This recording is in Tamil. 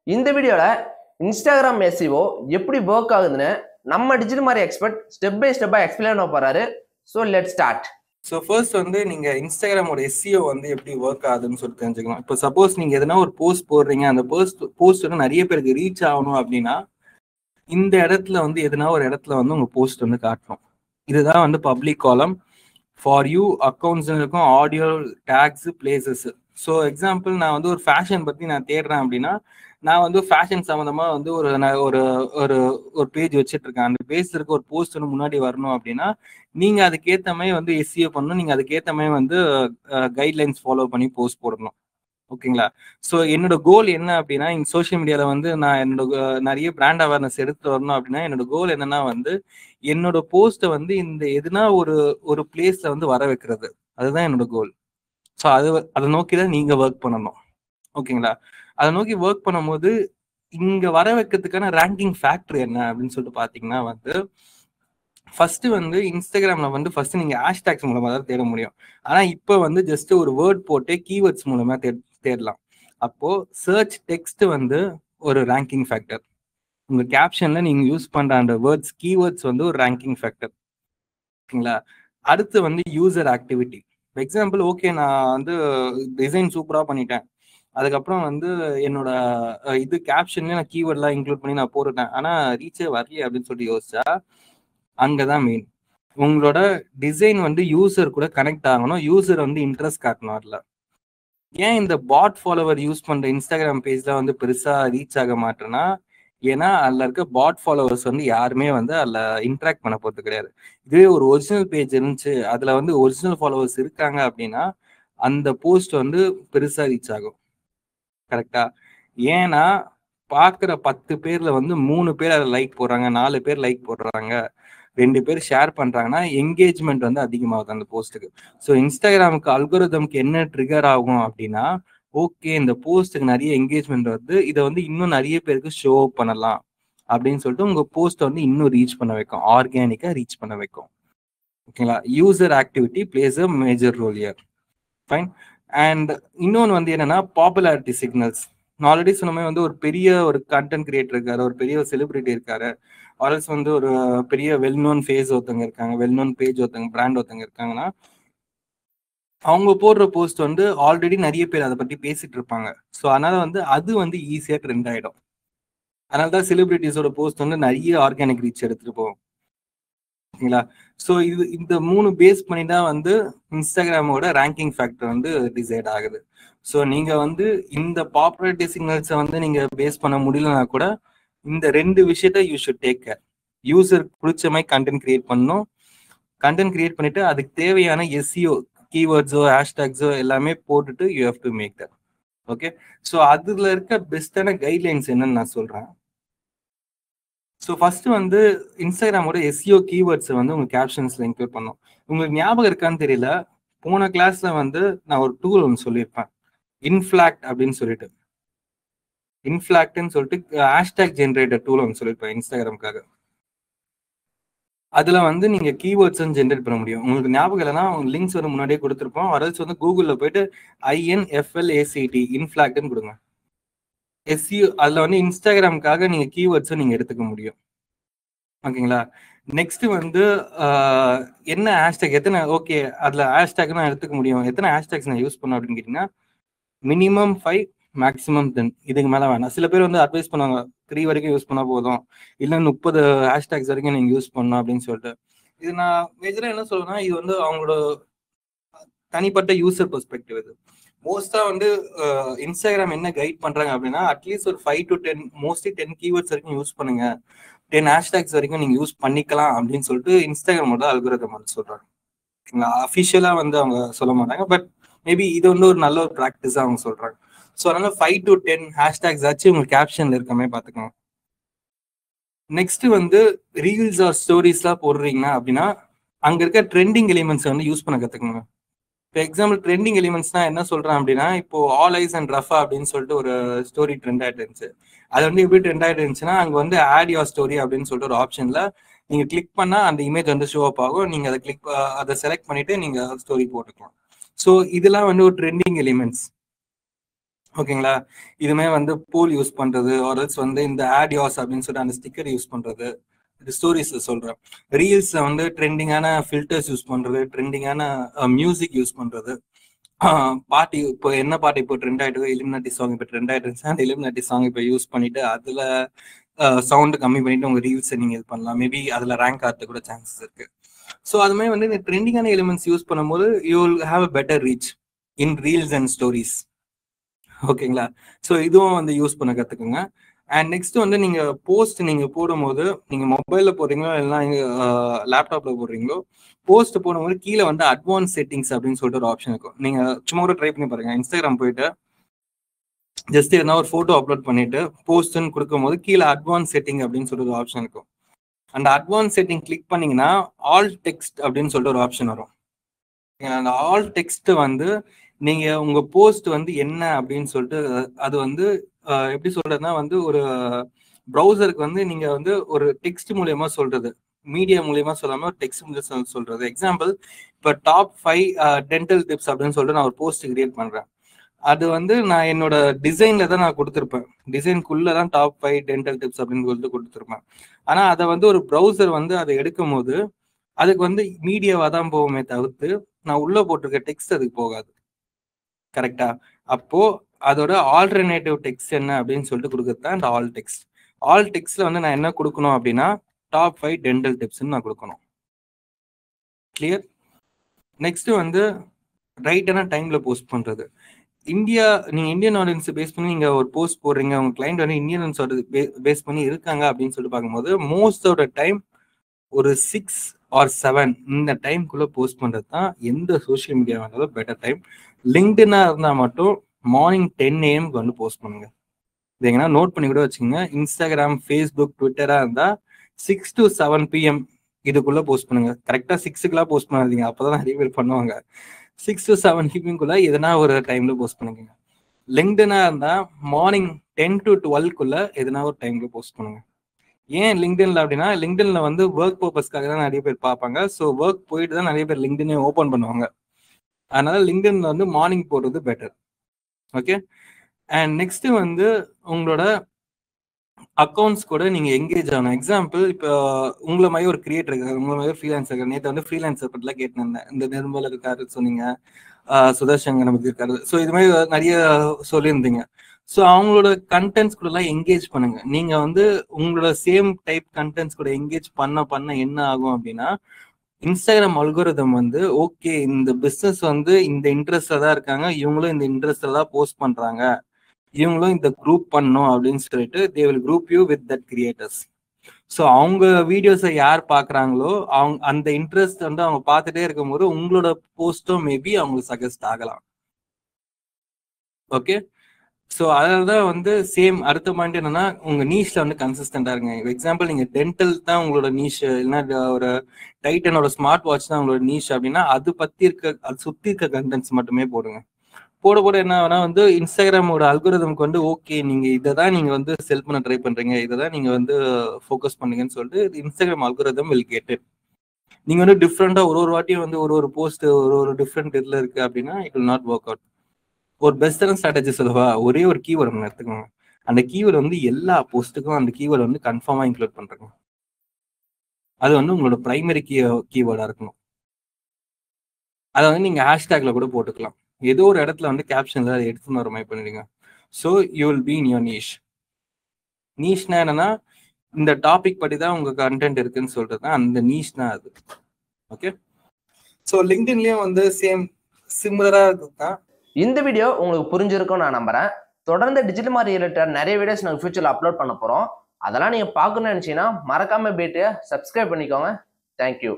இந்த வீடியோல இன்ஸ்டாகிராம் எஸ்இஓ எப்படி ஒர்க் ஆகுதுன்னு நம்ம டிஜிட்டல் மாதிரி எக்ஸ்பர்ட் ஸ்டெப் பை ஸ்டெப்பா எக்ஸ்பிளைன் பண்ண போறாரு. So let start. So first வந்து நீங்க இன்ஸ்டாகிராமோட எஸ்இஓ வந்து எப்படி ஒர்க் ஆகுதுன்னு சொல்லி தெரிஞ்சுக்கணும். இப்போ சப்போஸ் நீங்க எதனா ஒரு போஸ்ட் போடுறீங்க, அந்த போஸ்ட் வந்து நிறைய பேருக்கு ரீச் ஆகணும் அப்படின்னா இந்த இடத்துல வந்து எதனா ஒரு இடத்துல வந்து உங்க போஸ்ட் வந்து காட்டணும். இதுதான் வந்து பப்ளிக் காலம். ஃபார் யூ அக்கௌண்ட்ஸ் இருக்கும், audio tags, places. So example நான் வந்து ஒரு ஃபேஷன் பத்தி நான் தேடுறேன் அப்படின்னா நான் வந்து ஃபேஷன் சம்மந்தமா வந்து ஒரு ஒரு ஒரு பேஜ் வச்சுட்டு இருக்கேன். அந்த பேஜ் இருக்க ஒரு போஸ்ட் வந்து முன்னாடி வரணும் அப்படின்னா நீங்க அதுக்கேற்ற மாதிரி வந்து எஸ்இஓ பண்ணணும். நீங்க அதுக்கேற்ற மாதிரி வந்து கைட்லைன்ஸ் ஃபாலோ பண்ணி போஸ்ட் போடணும். ஓகேங்களா? ஸோ என்னோட கோல் என்ன அப்படின்னா இந்த சோஷியல் மீடியாவில் வந்து நான் என்னோட நிறைய பிராண்ட் அவேர்னஸ் எடுத்து வரணும் அப்படின்னா என்னோட கோல் என்னன்னா வந்து என்னோட போஸ்ட்டை வந்து இந்த எதுனா ஒரு பிளேஸ்ல வந்து வர வைக்கிறது. அதுதான் என்னோட கோல். ஸோ அதை நோக்கி தான் நீங்க ஒர்க் பண்ணணும். ஓகேங்களா? அதை நோக்கி ஒர்க் பண்ணும்போது இங்க வர வைக்கிறதுக்கான ரேங்கிங் ஃபேக்டர் என்ன அப்படின்னு சொல்லிட்டு பாத்தீங்கன்னா வந்து ஃபர்ஸ்ட் வந்து இன்ஸ்டாகிராம்ல வந்து ஃபர்ஸ்ட் நீங்க ஹேஷ்டேக்ஸ் மூலமா தான் தேட முடியும். ஆனா இப்ப வந்து ஜஸ்ட் ஒரு வேர்ட் போட்டு கீவேர்ட்ஸ் மூலமா தேடலாம். அப்போ சர்ச் டெக்ஸ்ட் வந்து ஒரு ரேங்கிங் ஃபேக்டர். உங்க கேப்ஷன்ல நீங்க யூஸ் பண்ற அந்த வேர்ட்ஸ் கீவேர்ட்ஸ் வந்து ஒரு ரேங்கிங் ஃபேக்டர். ஓகேங்களா? அடுத்து வந்து யூசர் ஆக்டிவிட்டி. எக்ஸாம்பிள், ஓகே நான் வந்து டிசைன் சூப்பரா பண்ணிட்டேன், அதுக்கப்புறம் வந்து என்னோட இது கேப்ஷன்ல நான் கீவேர்ட்லாம் இன்க்ளூட் பண்ணி நான் போட்டுட்டேன், ஆனா ரீச்சே வரலையே அப்படின்னு சொல்லிட்டு யோசிச்சா அங்கதான் மெயின். உங்களோட டிசைன் வந்து யூசர் கூட கனெக்ட் ஆகணும், யூசர் வந்து இன்ட்ரெஸ்ட் காட்டணும். அதுல ஏன் இந்த பாட் ஃபாலோவர் யூஸ் பண்ற இன்ஸ்டாகிராம் பேஜ்ல வந்து பெருசா ரீச் ஆக மாட்டேன்னா ஏன்னா அதுல இருக்க பாட் ஃபாலோவர்ஸ் வந்து யாருமே வந்து அதுல இன்ட்ராக்ட் பண்ண போறது கிடையாது. இதுவே ஒரு ஒரிஜினல் பேஜ் இருந்துச்சு, அதுல வந்து ஒரிஜினல் ஃபாலோவர்ஸ் இருக்காங்க அப்படின்னா அந்த போஸ்ட் வந்து பெருசா ரீச் ஆகும். கரெக்டா? ஏன்னா பாக்குற 10 பேர்ல வந்து 3 பேர் அதை லைக் போடுறாங்க, 4 பேர் லைக் போடுறாங்க, 2 பேர் ஷேர் பண்றாங்கன்னா என்கேஜ்மெண்ட் வந்து அதிகமாகுது அந்த போஸ்ட்டுக்கு. ஸோ இன்ஸ்டாகிராமுக்கு அல்கோரிதம்க்கு என்ன ட்ரிகர் ஆகும் அப்படின்னா ஓகே இந்த போஸ்ட்டுக்கு நிறைய என்கேஜ்மெண்ட் வருது, இதை வந்து இன்னும் நிறைய பேருக்கு ஷோ அப் பண்ணலாம் அப்படின்னு சொல்லிட்டு உங்க போஸ்ட் வந்து இன்னும் ரீச் பண்ண வைக்கும், ஆர்கானிக்கா ரீச் பண்ண வைக்கும். ஓகேங்களா? User activity plays a major role here. Fine. And இன்னொன்று வந்து என்னன்னா பாப்புலாரிட்டி சிக்னல்ஸ். நான் ஆல்ரெடி சொன்ன மாதிரி வந்து ஒரு பெரிய ஒரு கண்டென்ட் கிரியேட்டர் இருக்காரு, ஒரு பெரிய செலிபிரிட்டி இருக்காரு, ஆர்எல்ஸ் வந்து ஒரு பெரிய வெல் நோன் ஃபேஸ் ஒருத்தங்க இருக்காங்க, வெல் நோன் பேஜ் ஒருத்தங்க, பிராண்ட் ஒருத்தங்க இருக்காங்கன்னா அவங்க போடுற போஸ்ட் வந்து ஆல்ரெடி நிறைய பேர் அதை பத்தி பேசிட்டு இருப்பாங்க. ஸோ அதனால வந்து அது வந்து ஈஸியா ட்ரெண்ட் ஆயிடும். அதனாலதான் செலிபிரிட்டிஸோட போஸ்ட் வந்து நிறைய ஆர்கானிக் ரீச் எடுத்துட்டு போகும். ஓகேங்களா? ஸோ இந்த 3 பேஸ் பண்ணி தான் வந்து இன்ஸ்டாகிராமோட ரேங்கிங் ஃபேக்டர் வந்து டிசைட் ஆகுது. ஸோ நீங்க வந்து இந்த பாப்புலாரிட்டி சிக்னல்ஸை வந்து நீங்க பேஸ் பண்ண முடியலன்னா கூட இந்த 2 விஷயத்த you should take care. User பிடிச்ச மாதிரி கண்டென்ட் கிரியேட் பண்ணணும், கண்டென்ட் கிரியேட் பண்ணிட்டு அதுக்கு தேவையான எஸ்இஓ கீவேர்ட்ஸோ ஹேஷ்டேக்ஸோ எல்லாமே போட்டுட்டு you have to make that. Okay? So அதுல இருக்க பெஸ்டான கைட்லைன்ஸ் என்னன்னு நான் சொல்றேன். ஸோ ஃபர்ஸ்ட் வந்து இன்ஸ்டாகிராமோட எஸ்இஓ கீவேர்ட்ஸை வந்து உங்க கேப்ஷன்ஸ்ல இன்க்ளூட் பண்ணணும். உங்களுக்கு ஞாபகம் இருக்கான்னு தெரியல, போன கிளாஸ்ல வந்து நான் ஒரு டூல் ஒன்று சொல்லியிருப்பேன், இன்ஃபிளாக்ட் அப்படின்னு சொல்லிட்டு. இன்ஃபிளாக்ட்னு சொல்லிட்டு ஹேஷ்டேக் ஜென்ரேட்டர் டூல் ஒன்று சொல்லியிருப்பேன் இன்ஸ்டாகிராமுக்காக. அதுல வந்து நீங்க கீவேர்ட்ஸ் ஜென்ரேட் பண்ண முடியும். உங்களுக்கு ஞாபகம் இல்லைன்னா லிங்க்ஸ் வந்து முன்னாடியே கொடுத்துருப்போம். அரல்ஸ் வந்து கூகுள்ல போயிட்டு INFLACT இன்ஃபிளாக்ட்னு கொடுங்க. எஸ்இஓ அதுல வந்து இன்ஸ்டாகிராமுக்காக நீங்க கீவேர்ட்ஸை நீங்க எடுத்துக்க முடியும். ஓகேங்களா? நெக்ஸ்ட் வந்து என்ன ஹேஷ்டேக் எத்தனை, ஓகே அதுல ஹேஷ்டேக் நான் எடுத்துக்க முடியும், எத்தனை ஹேஷ்டேக்ஸ் நான் யூஸ் பண்ண அப்படின்னு கேட்டீங்கன்னா மினிமம் 5 மேக்ஸிமம் 10, இதுக்கு மேல வேணாம். சில பேர் வந்து அட்வைஸ் பண்ணுவாங்க 3 வரைக்கும் யூஸ் பண்ணா போதும், இல்ல 30 ஹேஷ்டேக்ஸ் வரைக்கும் நீங்க யூஸ் பண்ணணும் அப்படின்னு சொல்லிட்டு. இது நான் மேஜரா என்ன சொல்றேன்னா இது வந்து அவங்களோட தனிப்பட்ட யூசர் பெர்ஸ்பெக்டிவ். இது மோஸ்டா வந்து இன்ஸ்டாகிராம் என்ன கைட் பண்றாங்க அப்படின்னா அட்லீஸ்ட் ஒரு 5 to 10, மோஸ்ட்லி 10 கீவேர்ட்ஸ் வரைக்கும் யூஸ் பண்ணுங்க, 10 ஹேஷ்டேக்ஸ் வரைக்கும் நீங்க யூஸ் பண்ணிக்கலாம் அப்படின்னு சொல்லிட்டு இன்ஸ்டாகிராமோட அல்கோரிதம் வந்து சொல்றாங்க. அஃபிஷியலா வந்து அவங்க சொல்ல மாட்டாங்க, பட் மேபி இது வந்து ஒரு நல்ல ஒரு ப்ராக்டிஸா அவங்க சொல்றாங்க. ஸோ அதனால 5 to 10 ஹேஷ்டேக்ஸ் ஆச்சு உங்க கேப்ஷன்ல இருக்கமே பாத்துக்கோங்க. நெக்ஸ்ட் வந்து ரீல்ஸ் ஆர் ஸ்டோரிஸ்லாம் போடுறீங்கன்னா அப்படின்னா அங்க இருக்க ட்ரெண்டிங் எலிமெண்ட்ஸ் வந்து யூஸ் பண்ண கத்துக்கோங்க. இப்போ எக்ஸாம்பிள் ட்ரெண்டிங் எலிமெண்ட்ஸ்னா என்ன சொல்றேன் அப்படின்னா இப்போ ஆல் ஐஸ் அண்ட் ரஃபா அப்படின்னு சொல்லிட்டு ஒரு ஸ்டோரி ட்ரெண்ட் ஆயிட்டு இருந்துச்சு. அது வந்து எப்படி ட்ரெண்ட் ஆயிட்டு இருந்துச்சுன்னா அங்க வந்து ஆட் யோர் ஸ்டோரி அப்படின்னு சொல்லிட்டு ஒரு ஆப்ஷன்ல நீங்க கிளிக் பண்ணா அந்த இமேஜ் வந்து ஷோ அப் ஆகும். நீங்க அதை செலக்ட் பண்ணிட்டு நீங்க ஸ்டோரி போட்டுக்கலாம். ஸோ இதெல்லாம் வந்து ஒரு ட்ரெண்டிங் எலிமெண்ட்ஸ். ஓகேங்களா? இதுமே வந்து போல் யூஸ் பண்றது, ஆர்எல்ஸ் வந்து இந்த ஆட் யாஸ் அப்படின்னு சொல்லிட்டு அந்த ஸ்டிக்கர் யூஸ் பண்றது. இது ஸ்டோரிஸ்ல சொல்றேன். ரீல்ஸ்ல வந்து ட்ரெண்டிங்கான ஃபில்டர்ஸ் யூஸ் பண்றது, ட்ரெண்டிங்கான மியூசிக் யூஸ் பண்றது. பாட்டு இப்போ என்ன பாட்டு இப்போ ட்ரெண்ட் ஆயிட்டு இலுமினாட்டி சாங் இப்போ ட்ரெண்ட் ஆயிட்டு இருந்துச்சு, அந்த இலுமினாட்டி சாங் இப்போ யூஸ் பண்ணிட்டு அதுல சவுண்ட் கம்மி பண்ணிட்டு உங்க ரீல்ஸை நீங்க இது பண்ணலாம். மேபி அதுல ரேங்க் ஆகிறது கூட சான்சஸ் இருக்கு. ஸோ அது மாதிரி வந்து இந்த ட்ரெண்டிங்கான எலிமெண்ட்ஸ் யூஸ் பண்ணும்போது you will have a better reach in reels and stories. ஓகேங்களா? ஸோ இதுவும் வந்து யூஸ் பண்ண கத்துக்குங்க. அண்ட் நெக்ஸ்ட் வந்து நீங்க போஸ்ட் நீங்க போடும்போது நீங்க மொபைல்ல போடுறீங்களோ இல்லைன்னா லேப்டாப்ல போடுறீங்களோ, போஸ்ட் போடும்போது கீழே வந்து அட்வான்ஸ் செட்டிங்ஸ் அப்படின்னு சொல்லிட்டு ஒரு ஆப்ஷன் இருக்கும். நீங்க சும்மா கூட ட்ரை பண்ணி பாருங்க. இன்ஸ்டாகிராம் போயிட்டு ஜஸ்ட் எதனா ஒரு போட்டோ அப்லோட் பண்ணிட்டு போஸ்ட்னு கொடுக்கும்போது கீழே அட்வான்ஸ் செட்டிங் அப்படின்னு சொல்லிட்டு ஒரு ஆப்ஷன் இருக்கும். அந்த அட்வான்ஸ் செட்டிங் கிளிக் பண்ணீங்கன்னா ஆல் டெக்ஸ்ட் அப்படின்னு சொல்லிட்டு ஒரு ஆப்ஷன் வரும். அந்த ஆல் டெக்ஸ்ட் வந்து நீங்க உங்க போஸ்ட் வந்து என்ன அப்படின்னு சொல்லிட்டு அது வந்து எப்படி சொல்றதுன்னா வந்து ஒரு ப்ரௌசருக்கு வந்து நீங்க வந்து ஒரு டெக்ஸ்ட் மூலியமா சொல்றது, மீடியா மூலியமா சொல்லாம ஒரு டெக்ஸ்ட் மூலியமா சொல்றது. எக்ஸாம்பிள் இப்போ டாப் 5 டென்டல் டிப்ஸ் அப்படின்னு சொல்லிட்டு நான் ஒரு போஸ்ட் கிரியேட் பண்றேன். அது வந்து நான் என்னோட டிசைன்ல தான் நான் கொடுத்துருப்பேன். டிசைனுக்குள்ள தான் டாப் 5 டென்டல் டிப்ஸ் அப்படின்னு சொல்லிட்டு கொடுத்துருப்பேன். ஆனா அதை வந்து ஒரு ப்ரௌசர் வந்து அதை எடுக்கும் போது அதுக்கு வந்து மீடியாவா தான் போகுமே தவிர்த்து நான் உள்ள போட்டிருக்க டெக்ஸ்ட் அதுக்கு போகாது. கரெக்டா? அப்போ அதோட ஆல்டர்னேட்டிவ் டெக்ஸ்ட் என்ன அப்படின்னு சொல்லிட்டு கொடுக்குறது தான் இந்த ஆல் டெக்ஸ்ட். ஆல் டெக்ஸ்ட்ல வந்து நான் என்ன கொடுக்கணும் அப்படின்னா டாப் 5 டென்டல் டிப்ஸ்ன்னு நான் கொடுக்கணும். கிளியர்? நெக்ஸ்ட் வந்து ரைட்டான டைம்ல போஸ்ட் பண்றது. நீங்க இந்தியன் ஆடியன்ஸ் பேஸ் பண்ணி நீங்க ஒரு போஸ்ட் போடுறீங்க, உங்க கிளைண்ட் வந்து இந்தியன்ஸ் பேஸ் பண்ணி இருக்காங்க அப்படின்னு சொல்லிட்டு பார்க்கும்போது மோஸ்ட் ஆஃப் த டைம் ஒரு 6 or 7 இந்த டைம்குள்ள போஸ்ட் பண்றது தான் எந்த சோஷியல் மீடியா வந்தாலும் பெட்டர் டைம். லிங்க்டினா இருந்தா மட்டும் மார்னிங் 10 AM வந்து போஸ்ட் பண்ணுங்க. இது எங்கன்னா நோட் பண்ணி கூட வச்சுக்கோங்க. இன்ஸ்டாகிராம், ஃபேஸ்புக், ட்விட்டரா இருந்தா 6 to 7 PM இதுக்குள்ள போஸ்ட் பண்ணுங்க. கரெக்டா 6க்குலாம் போஸ்ட் பண்ணாதீங்க, அப்பதான் நிறைய பேர் பண்ணுவாங்க. 6 to 7 PMக்குள்ள எதனா ஒரு டைம்ல போஸ்ட் பண்ணுங்க. லிங்க்டினா இருந்தா மார்னிங் 10 to 12க்குள்ள எதனா ஒரு டைம்ல போஸ்ட் பண்ணுங்க. ஏன் லிங்க்டின்ல அப்படின்னா லிங்க்டின்ல வந்து ஒர்க் பர்பஸ்க்காக தான் நிறைய பேர் பார்ப்பாங்க. ஸோ ஒர்க் போயிட்டு தான் நிறைய பேர் லிங்க்டினே ஓப்பன் பண்ணுவாங்க. அதனால லிங்க்டின்ல வந்து மார்னிங் போடுறது பெட்டர். ஓகே. அண்ட் நெக்ஸ்ட் வந்து உங்களோட அக்கௌண்ட்ஸ் கூட நீங்க எங்கேஜ் ஆகணும். எக்ஸாம்பிள் இப்போ உங்களை மாதிரி ஒரு கிரியேட்டர் இருக்காரு, உங்களை மாதிரி ஃப்ரீலான்சர் இருக்காரு. நேற்று வந்து ஃப்ரீலான்சர் பற்றிலாம் கேட்டுருந்தேன். இந்த நிர்மலர் இருக்காரு சொன்னீங்க, சுதர்ஷன் நமக்கு இருக்காரு. ஸோ இது மாதிரி நிறைய சொல்லியிருந்தீங்க. ஸோ அவங்களோட கண்டென்ட்ஸ் கூட எல்லாம் என்கேஜ் பண்ணுங்க. நீங்க வந்து உங்களோட சேம் டைப் கண்டென்ட்ஸ் கூட என்கேஜ் பண்ண என்ன ஆகும் அப்படின்னா இன்ஸ்டாகிராம் அல்கோரிதம் வந்து ஓகே இந்த பிசினஸ் வந்து இந்த இன்ட்ரெஸ்ட்ல தான் இருக்காங்க, இவங்களும் இந்த இன்ட்ரெஸ்ட்ல தான் போஸ்ட் பண்றாங்க, இவங்களும் இந்த குரூப் பண்ணும் அப்படின்னு சொல்லிட்டு they will group you with that creators. So அவங்க வீடியோஸை யார் பார்க்குறாங்களோ அவங்க அந்த இன்ட்ரெஸ்ட் வந்து அவங்க பார்த்துட்டே இருக்கும்போது உங்களோட போஸ்டும் மேபி அவங்களுக்கு சஜஸ்ட் ஆகலாம். ஓகே. ஸோ அதனால தான் வந்து சேம் அடுத்த பாயிண்ட் என்னன்னா உங்க நீஷ்ல வந்து கன்சிஸ்டண்டா இருங்க. எக்ஸாம்பிள் நீங்க டென்டல் தான் உங்களோட நீஷ், இல்லைன்னா ஒரு டைட்டனோட ஸ்மார்ட் வாட்ச் தான் உங்களோட நீஷ் அப்படின்னா அது பத்தி இருக்க அது சுத்தி இருக்க கண்டென்ட்ஸ் மட்டுமே போடுங்க. போட என்ன ஆகுனா வந்து இன்ஸ்டாகிராமோட அல்கோரிதம்க்கு வந்து ஓகே நீங்க இதை தான் நீங்க வந்து செல் பண்ண ட்ரை பண்றீங்க, இதை தான் நீங்க வந்து ஃபோக்கஸ் பண்ணீங்கன்னு சொல்லிட்டு Instagram algorithm will get it. நீங்க வந்து டிஃப்ரெண்டா ஒரு வாட்டியும் வந்து ஒரு போஸ்ட் ஒரு டிஃப்ரெண்ட் இதுல இருக்கு அப்படின்னா it will not work out. ஒரு பெஸ்டான ஸ்ட்ராட்டஜி சொல்லவா? ஒரே ஒரு கீவேர்டு ஒன்று எடுத்துக்கோங்க. அந்த கீவேர்டு வந்து எல்லா போஸ்ட்டுக்கும் அந்த கீவேர்டு வந்து கன்ஃபார்மா இன்க்ளூட் பண்றேங்க. அது வந்து உங்களோட பிரைமரி கீவேர்டா இருக்கணும். அதை வந்து நீங்க ஹேஷ்டேக்ல கூட போட்டுக்கலாம். ஏதோ ஒரு இடத்துல வந்து கேப்ஷன்ல அதை எடுத்துன்னு வர மாதிரி பண்ணிடுங்க. So you will be in your niche. நீஷ்னா என்னன்னா இந்த டாபிக் படி தான் உங்க கண்டென்ட் இருக்குன்னு சொல்றது தான் அந்த நீஷ்னா அது. ஓகே. ஸோ லிங்க்டின்லயும் வந்து சேம் சிமிலரா இருக்குதான். இந்த வீடியோ உங்களுக்கு புரிஞ்சிருக்கும் நான் நம்புறேன். தொடர்ந்து டிஜிட்டல் மார்க்கெட்டிங் ரிலேட்டட் நிறைய வீடியோஸ் நாங்கள் ஃபியூச்சரில் அப்லோட் பண்ண போகிறோம். அதெல்லாம் நீங்கள் பார்க்கணும்னு நினச்சிங்கன்னா மறக்காமல் போயிட்டு சப்ஸ்கிரைப் பண்ணிக்கோங்க. தேங்க்யூ.